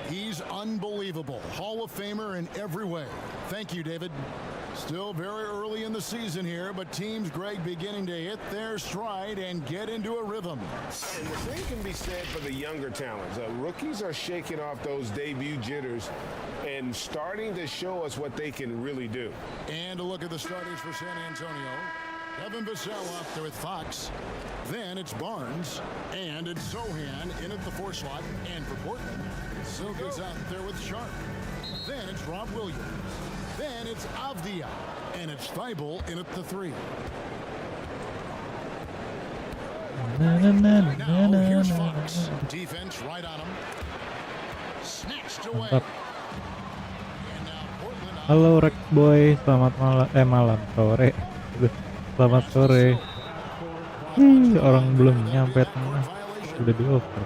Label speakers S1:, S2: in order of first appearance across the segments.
S1: He's unbelievable. Hall of Famer in every way. Thank you, David. Still very early in the season here, but teams, Greg, beginning to hit their stride and get into a rhythm.
S2: And the same can be said for the younger talents. Rookies are shaking off those debut jitters and starting to show us what they can really do.
S1: And a look at the starters for San Antonio. Kevin Bissell up there with Fox. Then it's Barnes. And it's Sohan in at the 4 slot. And for Portland, Silk is out there with Sharp. Then it's Rob Williams. Then it's Avdia. And it's Thibault in at the 3. Now here's Fox. Defense right on him. Snatched away.
S3: Mantap. Halo Rek Boy, selamat malam, sore. Selamat sore. Orang belum nyampe tengah, sudah di over.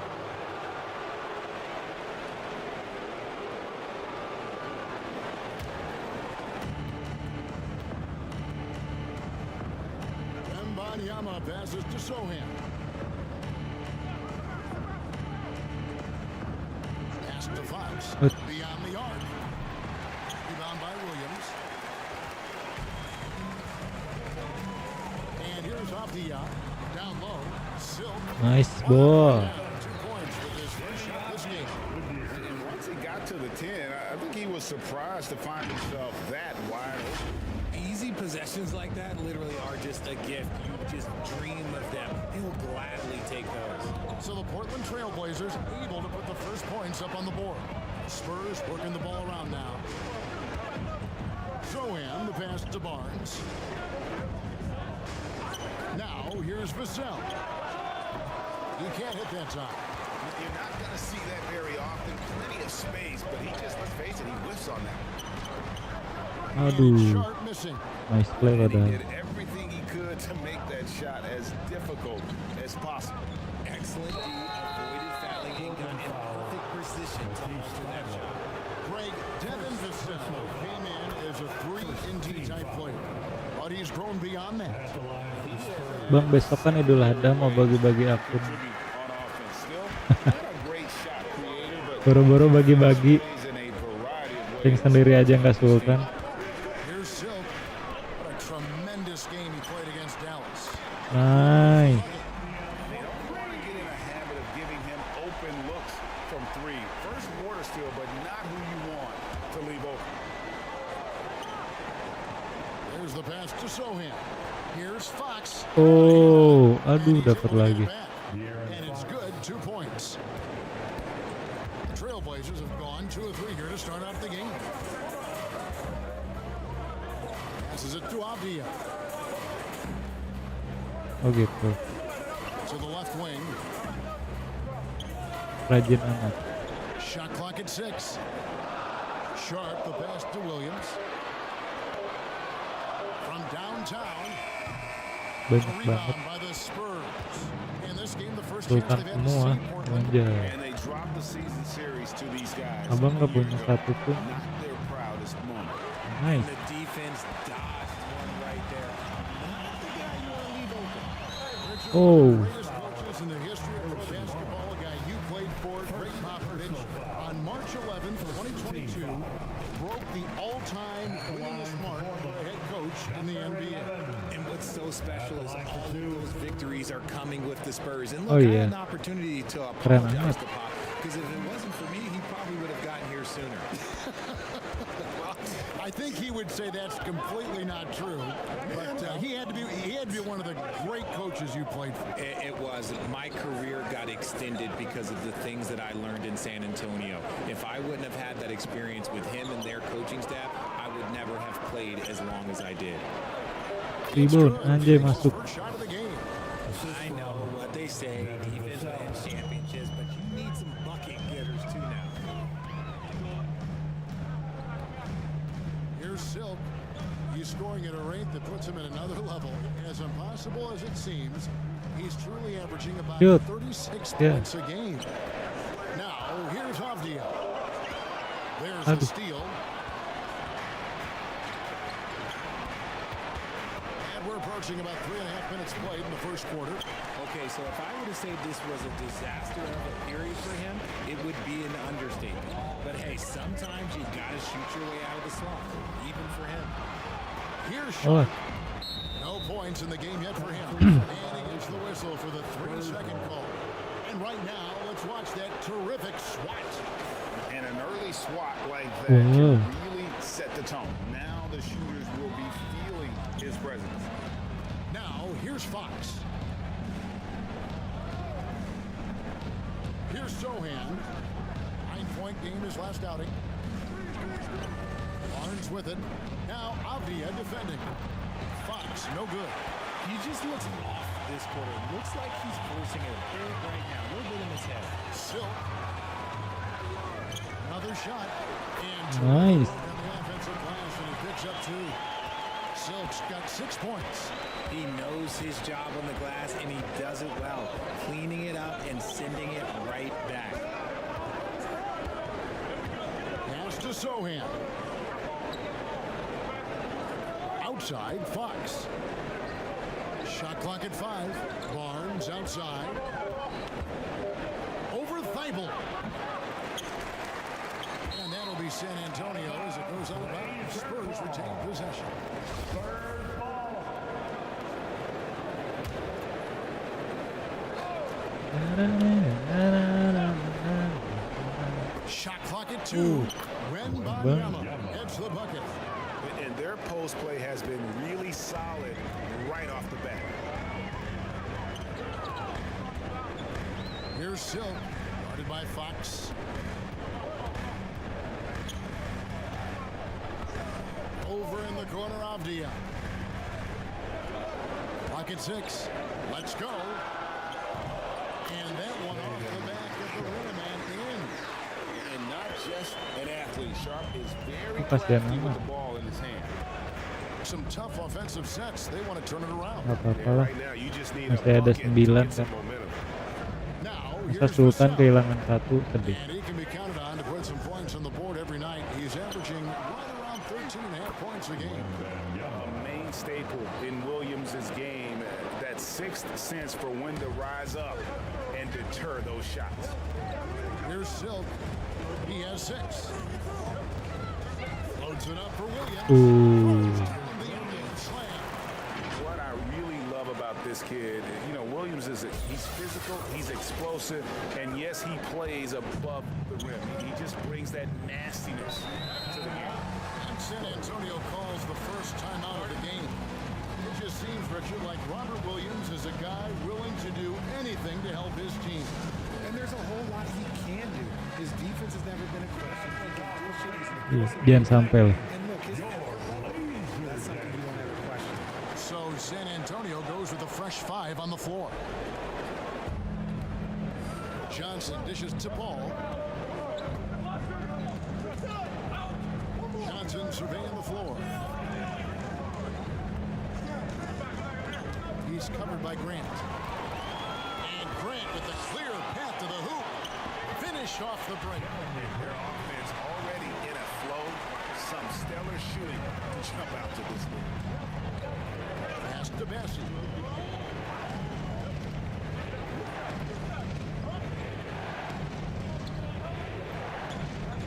S1: Passes to Sohan. Pass to Fox. Beyond the arc. Rebound by Williams. And here's Avdia. Down low. Silk.
S3: Nice ball.
S1: 2 points with his first shot this game.
S2: And once he got to the 10, I think he was surprised to find himself that wide open.
S4: Easy possessions like that literally are just a gift. You just dream of them. They will gladly take those.
S1: So the Portland Trail Blazers able to put the first points up on the board. Spurs working the ball around now. Sohan, the pass to Barnes. Now here's Vassell. He can't hit that time.
S2: You're not going to see that very often. Plenty of space, but he just, let's face it, he whiffs on that.
S3: Aduh, nice play
S2: He
S3: padahal.
S2: did everything he could to make that shot as difficult as possible.
S4: Excellent D, avoided fouling and got in perfect position to alter that shot.
S1: Greg, Devin Vassell came in as a 3-and-D type player, but he's grown beyond that.
S3: Bang, besok kan Idul Adha, mau bagi-bagi akun. Boro-boro bagi-bagi. Yang sendiri aja nggak sultan. Nice. Oh, aduh, dapat lagi.
S1: Trailblazers have gone 2 or 3 here to start out the game. Passes it to Avdia.
S3: Oh gitu.
S1: To the left wing.
S3: Rajin amat.
S1: Shot clock at 6. Sharp the pass to Williams. From downtown.
S3: Banyak banget.
S1: By the Spurs. In this game, the first
S3: Sultan semua, anjay. Abang nggak punya satu pun. Nice. Oh. On March 11th, 2022, broke the all-time winningest mark for a head coach in the NBA.
S4: And what's so special is all of those victories are coming with the Spurs. And look, I had an opportunity to apologize to Pop, because if it wasn't for me, he probably would have gotten here sooner.
S1: I think he would say that's completely not true, but he had to be one of the great coaches you played for.
S4: It was. My career got extended because of the things that I learned in San Antonio. If I wouldn't have had that experience with him and their coaching staff, I would never have played as long as I did.
S3: Ribon, anjay masuk.
S4: I know what they say, defense wins championships, but you need some bucket getters too now.
S1: Here's Silk. He's scoring at a rate that puts him at another level. As impossible as it seems, he's truly averaging about 36 points a game. Now, here's Avdia. There's the steal. We're approaching about 3.5 minutes played in the first quarter.
S4: Okay, so if I were to say this was a disaster of a period for him, it would be an understatement. But hey, sometimes you gotta shoot your way out of the slump, even for him.
S1: Here's
S3: Oh,
S1: Sharp. No points in the game yet for him. And he gets the whistle for the 3-second call. And right now, let's watch that terrific swat.
S5: And an early swat like that
S3: Whoa.
S5: can really set the tone. Now the shooters will be feeling his presence.
S1: Now, here's Fox. Here's Sohan. 9-point game his last outing. Barnes with it. Now, Avdia defending. Fox, no good.
S4: He just looks off this quarter. Looks like he's forcing it big right now. A little bit in his head.
S1: Silk. Another shot. And
S3: Nice.
S1: on the offensive glass, and he picks up 2. Silk's got 6 points.
S4: He knows his job on the glass, and he does it well. Cleaning it up and sending it right back.
S1: Pass to Sohan. Outside, Fox. Shot clock at 5. Barnes outside. Over Thibault. And that'll be San Antonio as it goes out of bounds. Spurs retain possession. Shot clock at 2. When Banyama heads the bucket.
S2: And their post play has been really solid right off the bat.
S1: Here's Silk, guarded by Fox. Over in the corner, Avdia. Clock at 6. Let's go. And that one off the back of the rim and in.
S5: And not just an athlete. Sharp is very
S3: Lepas dia
S5: crafty with
S3: nama.
S5: the ball in his hand.
S1: Some tough offensive sets. They want to turn it around.
S3: Gak apa-apa
S2: And
S3: lah.
S2: right now, you just need
S3: Masih
S2: a
S3: ada
S2: bucket to
S3: 9
S2: get
S3: kan.
S2: some momentum.
S1: Now,
S3: Masa
S1: here's
S3: Sultan
S1: Vassell.
S3: kehilangan 1, sedih.
S1: And he can be counted on to put some points on the board every night. He's averaging right around 13.5 points a game.
S2: A main staple in Williams' game, that sixth sense for when to rise up and deter those shots.
S1: Here's Silk. He has 6. Loads it up for Williams.
S3: Ooh.
S1: The Indian slam.
S2: What I really love about this kid, you know, Williams he's physical, he's explosive, and yes, he plays above the rim. He just brings that nastiness to the game.
S1: And San Antonio calls the first timeout of the game. It just seems, Richard, like Robert Williams is a guy willing to do anything to help his team.
S4: And there's a whole lot he can do. His defense has never been a question.
S3: Iya, jangan sampai lah.
S4: And look, his that's something you don't ever question.
S1: So San Antonio goes with a fresh 5 on the floor. Johnson dishes to Paul. Johnson surveying the floor. He's covered by Grant. And Grant with the clear path to the hoop. Finished off the break.
S5: Their offense already in a flow. Some stellar shooting to jump out to this league.
S1: Pass to Bessie.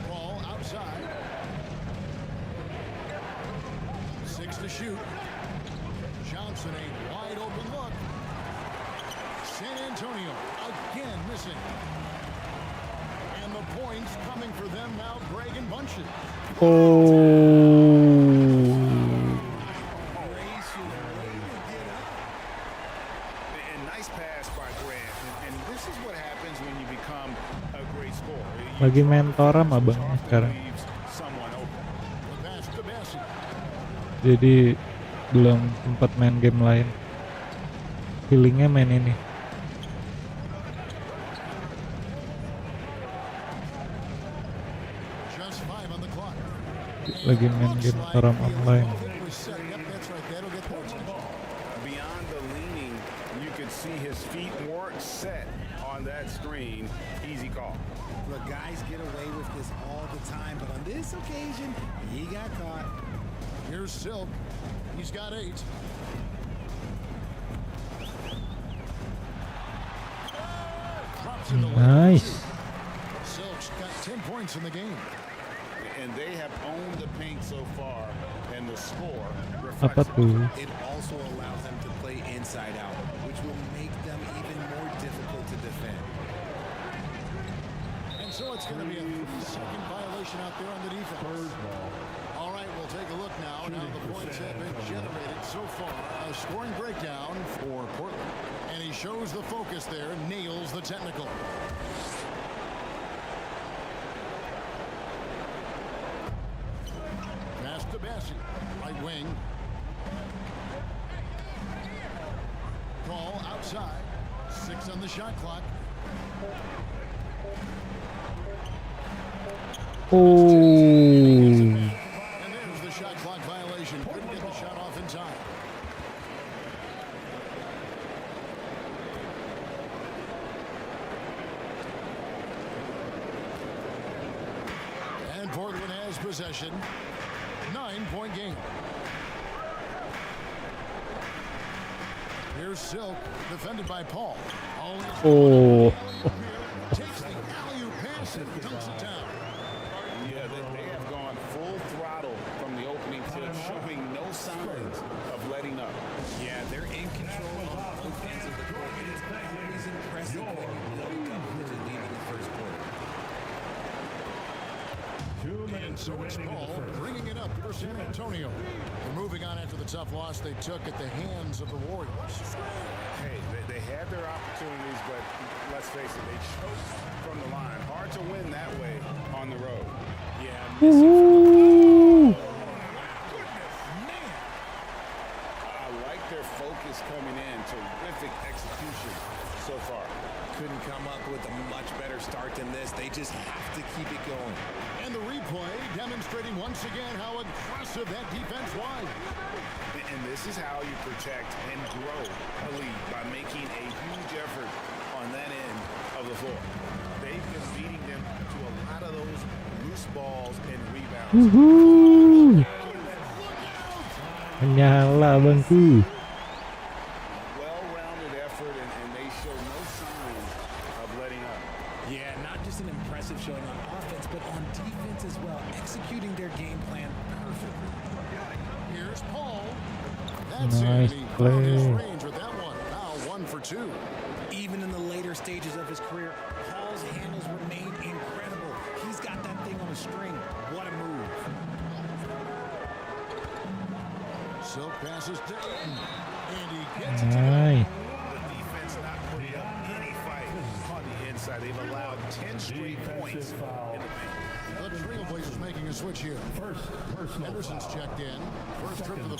S1: Ball outside. 6 to shoot. Johnson a wide open look. San Antonio again missing. And the points coming for them now, Greg and Bunches.
S5: And nice pass by Grant. And this is what happens when you become a great scorer. You
S3: Lagi
S5: draw
S3: mentoran
S5: defense, which
S3: abangnya
S5: often
S3: sekarang.
S5: leaves someone open.
S1: The pass to Bessie.
S3: Jadi belum sempat main game lain. Feelingnya main ini.
S1: Just 5 on the clock.
S3: Lagi main game Toram online.
S1: It was set. Yep, that's right. That'll get their attention.
S2: Beyond the leaning, you could see his feet weren't set on that screen. Easy call.
S4: Look, guys get away with this all the time, but on this occasion, he got caught.
S1: Here's Silk. He's got 8. That's in the
S3: Nice.
S1: Silk's got 10 points in the game.
S5: And they have owned the paint so far, and the score
S3: Apa
S5: reflects it.
S3: tuh?
S4: It also allows them to play inside out, which will make them even more difficult to defend.
S1: And so it's going to be a 3-second violation out there on the defense. All right, we'll take a look now at how the points have been generated so far. A scoring breakdown for Portland. And he shows the focus there, nails the technical. Pass to Bassi, right wing. Call outside. 6 on the shot clock.
S3: Oh.
S1: And there's the shot clock violation. Couldn't get the shot off in time. And Portland has possession. 9-point game. Here's Silk, defended by Paul.
S3: Oh.
S1: Takes the alley-oop pass and dunks it down.
S5: Yeah, they have gone full throttle from the opening tip, showing no signs of letting up.
S4: Yeah, they're in control on both ends of the court. And it's always impressive when you blow a double-digit lead in the first quarter.
S1: And so it's Paul bringing it up for San Antonio. They're moving on after the tough loss they took at the hands of the Warriors.
S5: Hey, they had their opportunities, but let's face it, they choked from the line. Hard to win that way on the road.
S4: Yeah,
S3: Ooh.
S5: I like their focus coming in. Terrific execution so far.
S4: couldn't come up with a much better start than this. They just have to keep it going.
S1: And the replay demonstrating once again how aggressive that defense was.
S5: And this is how you protect and grow a lead, by making a huge effort on that end of the floor. They've been beating them to a lot of those loose balls and rebounds.
S3: Wuhu. Nyala bangku.
S5: Well-rounded effort, and they show no signs of letting up.
S4: Yeah, not just an impressive showing on offense, but on defense as well, executing their game plan perfectly.
S1: Here's Paul. That's
S3: Nice
S1: it. He
S3: play.
S1: found his range with that one. Now 1 for 2.
S4: Even in the later stages of his career, Paul's handles remain incredible. He's got that thing on a string. What a move.
S1: Silk passes to Ayton. And he gets it.
S3: Nice.
S5: The defense not putting up any fight on the inside. They've allowed 10 straight points in the paint.
S1: The Trailblazers making a switch here. Henderson's checked in. First trip to the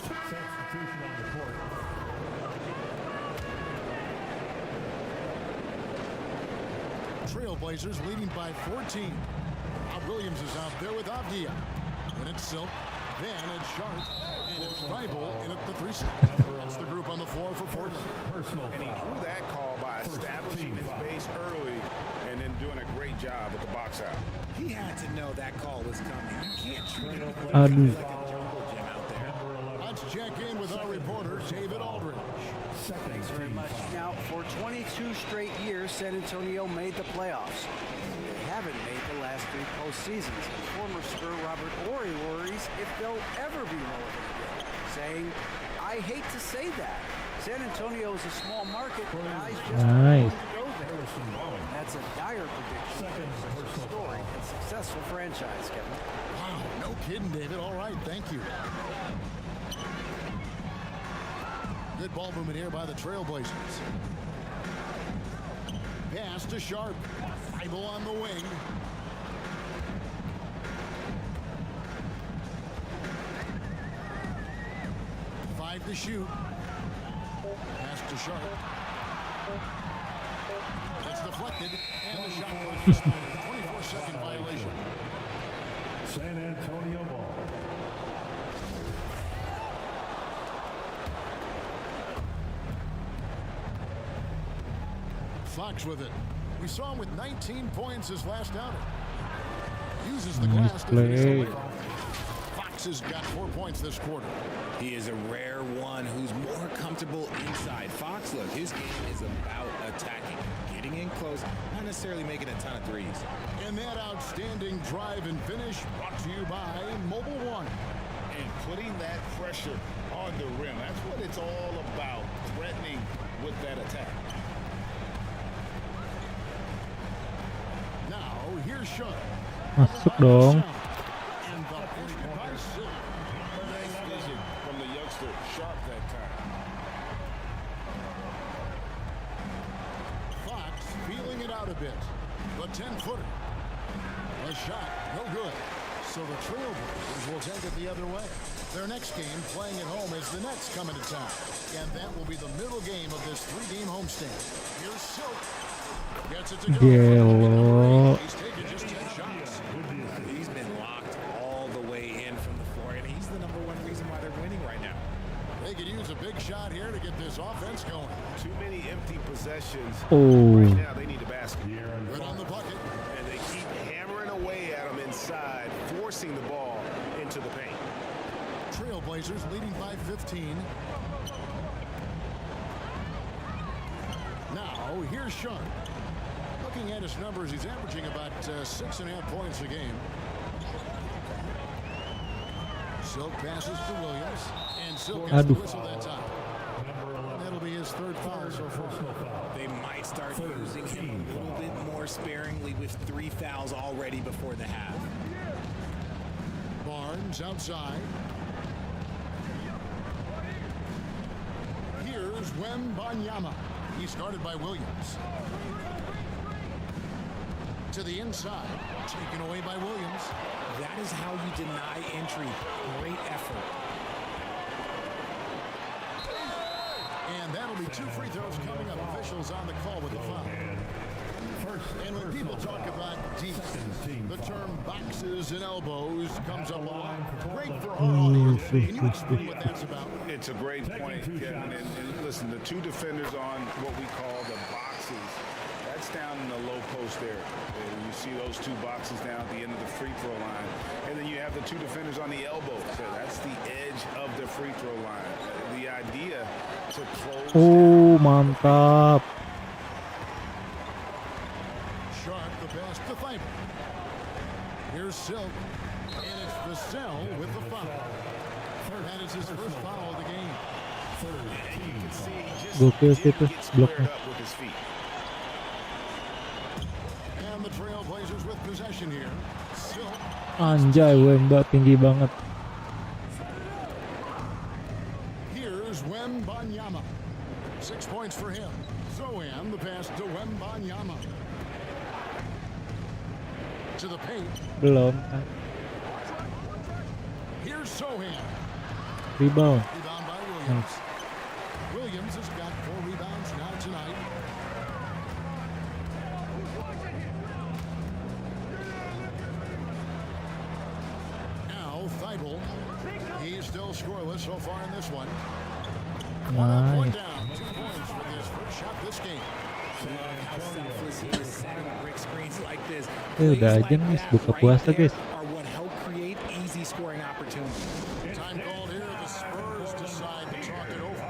S1: Trailblazers leading by 14. Bob Williams is out there with Avdia. And it's Silk. Then it's Sharp. And it's Bible in at the 3 slot. That's the group on the floor for Portland.
S5: And he drew that call by establishing his base early and then doing a great job with the box out.
S4: He had to know that call was coming. You can't treat it like
S3: Aduh.
S4: a jungle gym out there.
S1: Let's check in with our reporter, David Aldridge.
S6: Thanks very much. Now, for 22 straight years, San Antonio made the playoffs. They haven't made the last 3 postseasons. And former Spur Robert Ory worries if they'll ever be relevant again, saying, "I hate to say that. San Antonio is a small market. Guys just
S3: Nice.
S6: want to go there." That's a dire prediction for such a storied and successful franchise, Kevin.
S1: Wow, no kidding, David. All right, thank you. Good ball movement here by the Trailblazers. Pass to Sharp. Bible on the wing. Five to shoot. Pass to Sharp. It's deflected, and the shot clock is 24-second violation.
S7: San Antonio ball.
S1: Fox with it. We saw him with 19 points his last outing. Uses the
S3: Nice
S1: glass to finish the
S3: play.
S1: layup. Fox Fox has got 4 points this quarter.
S4: He is a rare one who's more comfortable inside. Fox, look, his game is about attacking, getting in close, not necessarily making a ton of threes.
S1: And that outstanding drive and finish brought to you by Mobile One.
S5: And putting that pressure on the rim. That's what it's all about, threatening with that attack.
S1: Now, here's Sean.
S3: Masuk dong.
S1: And the point by Silk.
S5: Nice vision from the youngster, sharp that time.
S1: Fox feeling it out a bit. The 10-footer. A shot, no good. So the Trailblazers will take it the other way. Their next game playing at home as the Nets come into town. And that will be the middle game of this 3-game homestand. Here's Silk. Gets it to go.
S3: Gelo.
S1: He's taken just 10 shots.
S4: He's been locked all the way in from the floor, and he's the number one reason why they're winning right now.
S1: They could use a big shot here to get this offense going.
S5: Too many empty possessions.
S3: Oh.
S5: Right now they need a basket.
S1: Good on the bucket.
S5: And they keep hammering away at them inside, forcing the ball into the paint.
S1: Trailblazers leading by 15. Now, here's Sean. Looking at his numbers, he's averaging about 6.5 points a game. Silk passes to Williams, and Silk gets the
S3: Aduh.
S1: whistle that time. That'll be his third foul so far.
S4: They might start using him a little bit more sparingly with 3 fouls already before the half.
S1: Barnes outside. Here's Wembanyama. He's guarded by Williams. To the inside. Taken away by Williams.
S4: That is how you deny entry. Great effort.
S1: And that'll be 2 free throws coming up. Officials on the call with the foul. And when people talk about deep, the term boxes and elbows comes up a lot. Great for our audience. Can you explain what that's about?
S5: It's a great point, Kevin. And listen, the two defenders on what we call the boxes, that's down in the low post area. And you see those two boxes down at the end of the free throw line. And then you have the two defenders on the elbow. So that's the edge of the free throw line. The idea to close
S3: Oh, mantap.
S1: Sharp the pass to Thybulle. Here's Silk. And it's Vassell with the foul. That is his first foul of the game.
S5: And you can see he just
S3: Gokil sih
S5: didn't
S3: tuh
S5: get squared
S3: bloknya.
S5: up with his feet.
S1: And the Trailblazers with possession here. Silk.
S3: Anjay, Wemba tinggi banget.
S1: Here's Wembanyama. 6 points for him. Zohan the pass to Wembanyama. To the paint.
S3: Belum.
S1: Here's Zohan.
S3: Rebound.
S1: Rebound by Williams. Williams has got 4 rebounds now tonight. Now Thybulle. He's still scoreless so far in this one. One up, one
S3: Nice.
S1: down. 2 points with his first shot this game.
S4: How selfless he is setting brick screens like this.
S3: Udah
S4: Plays
S3: aja
S4: like
S3: nih,
S4: that
S3: buka
S4: right
S3: puasa
S4: there
S3: guys.
S4: are what help create easy scoring opportunities.
S1: Time called here. The Spurs decide to talk it over.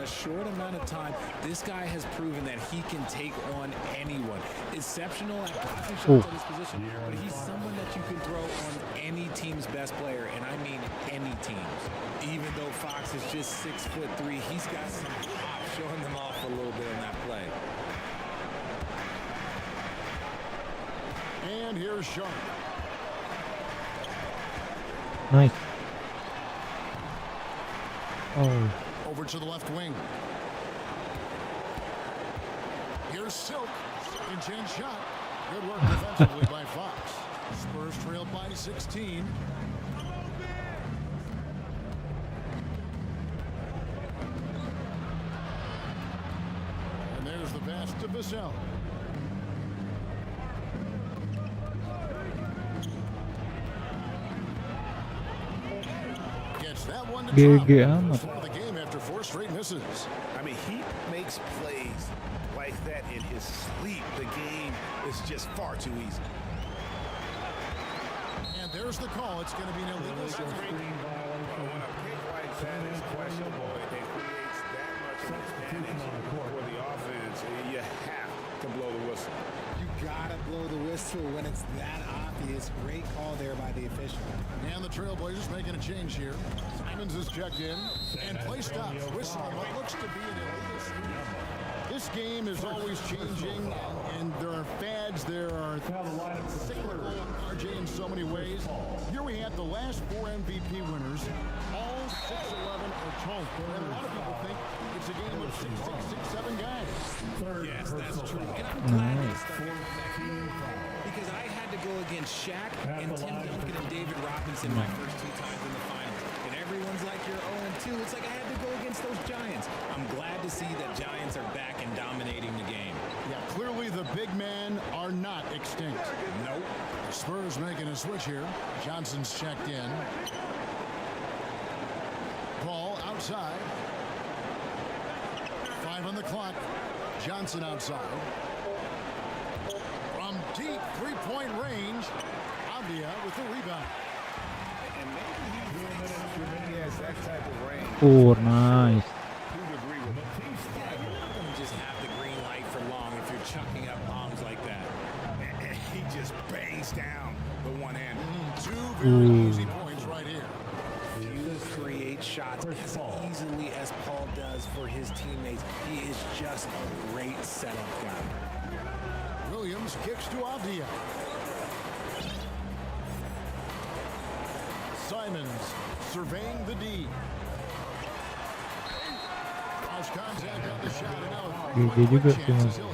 S4: a short amount of time, this guy has proven that he can take on anyone. Exceptional at blocking shots at his position, but he's someone that you can throw on any team's best player, and I mean any teams. Even though Fox is just 6'3", he's got some pop, showing them off a little bit on that play.
S1: And here's Sharp.
S3: Nice. Oh,
S1: Over to the left wing. Here's Silk. Second chance shot. Good work defensively by Fox. Spurs trailed by 16. And there's the pass to Vassell. Gets that one to
S3: GG
S1: drop.
S3: amat.
S1: For the game after 4 straight misses.
S5: I mean, he makes plays like that in his sleep. The game is just far too easy.
S1: And there's the call. It's going to be an illegal strike.
S5: When a pick like that is questionable, it creates that much of a advantage for the offense. You have to blow the whistle.
S4: You gotta blow the whistle when it's that obvious. Great call there by the official.
S1: And the Trailblazers making a change here. Simons is checked in and play stops. Whistle on what looks to be an illegal strike. This game is always changing, and there are fads, there are cyclical, RJ, in so many ways. Here we have the last 4 MVP winners, all 6'11" or taller. And a lot of people think it's a game of 6'6", 6'7" guys.
S4: Yes, that's true. And I'm glad they started because I had to go against Shaq and Tim Duncan and David Robinson my first 2 times in the finals. And everyone's like, you're 0-2. It's like I had to go against those Giants. I'm glad to see that Giants are back and dominating the game.
S1: Yeah, clearly the big men are not extinct.
S4: Nope.
S1: The Spurs making a switch here. Johnson's checked in. Ball outside. 5 on the clock. Johnson outside. From deep 3-point range, Avdia with the rebound.
S5: And maybe he has that type of range.
S3: oh nice.
S5: Who'd agree with him?
S4: You're not going to just have the green light for long if you're chucking up bombs like that.
S5: And he just bangs down the one-hander.
S1: 2 very easy points right here.
S4: You create shots as easily as Paul does for his teammates. He is just a great setup guy.
S1: Williams kicks to Avdia. Simons surveying the D. Cross contact on the shot, and now
S3: GG juga tuh, Mas.
S1: he'll